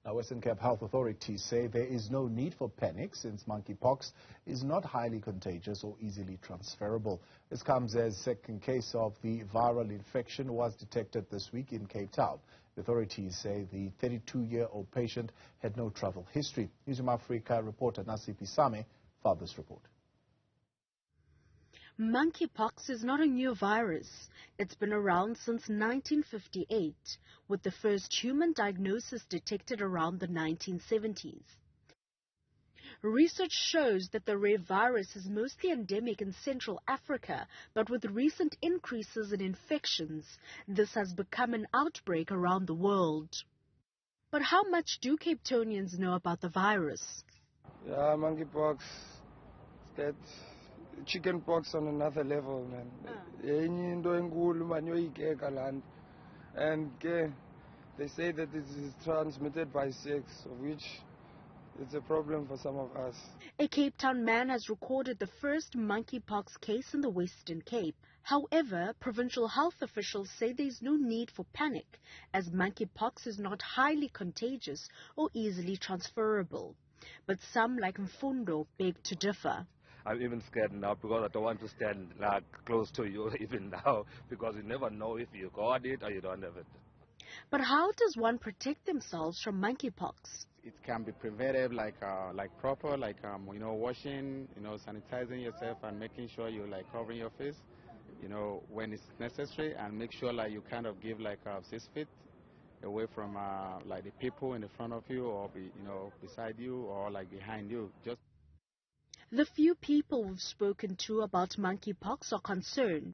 Now, Western Cape health authorities say there is no need for panic since monkeypox is not highly contagious or easily transferable. This comes as second case of the viral infection was detected this week in Cape Town. The authorities say the 32-year-old patient had no travel history. Newzroom Afrika reporter Nasiphi Same filed this report. Monkeypox is not a new virus. It's been around since 1958, with the first human diagnosis detected around the 1970s. Research shows that the rare virus is mostly endemic in Central Africa, but with recent increases in infections, this has become an outbreak around the world. But how much do Cape Townians know about the virus? Yeah, monkeypox, that chicken pox on another level, man. And they say that it is transmitted by sex, of which it's a problem for some of us. A Cape Town man has recorded the first monkeypox case in the Western Cape. However, provincial health officials say there is no need for panic, as monkeypox is not highly contagious or easily transferable. But some, like Mfundo, beg to differ. I'm even scared now because I don't want to stand like close to you even now, because you never know if you got it or you don't have it. But how does one protect themselves from monkeypox? It can be prevented like proper, washing, sanitizing yourself and making sure you covering your face, when it's necessary, and make sure you kind of give 6 feet away from the people in the front of you or beside you or behind you. The few people we've spoken to about monkeypox are concerned.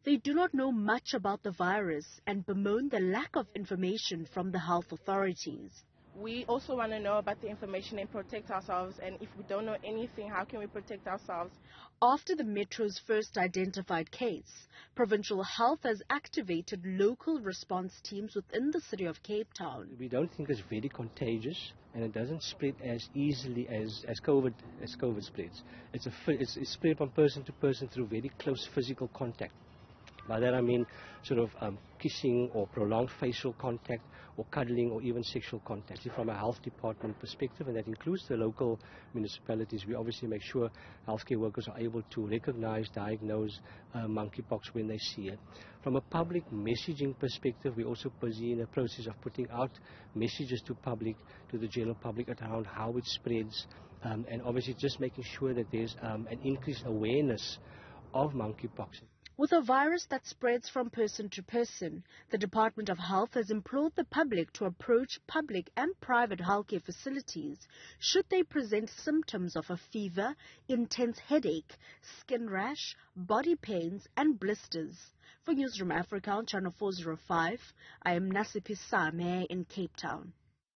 They do not know much about the virus and bemoan the lack of information from the health authorities. We also want to know about the information and protect ourselves, and if we don't know anything, how can we protect ourselves? After the Metro's first identified case, Provincial Health has activated local response teams within the city of Cape Town. We don't think it's very contagious, and it doesn't spread as easily as COVID spreads. It's spread from person to person through very close physical contact. By that I mean kissing or prolonged facial contact or cuddling or even sexual contact. From a health department perspective, and that includes the local municipalities, we obviously make sure healthcare workers are able to recognize, diagnose monkeypox when they see it. From a public messaging perspective, we're also busy in the process of putting out messages to the general public around how it spreads, and obviously just making sure that there's an increased awareness of monkeypox. With a virus that spreads from person to person, the Department of Health has implored the public to approach public and private healthcare facilities should they present symptoms of a fever, intense headache, skin rash, body pains and blisters. For Newzroom Afrika on Channel 405, I am Nasiphi Same in Cape Town.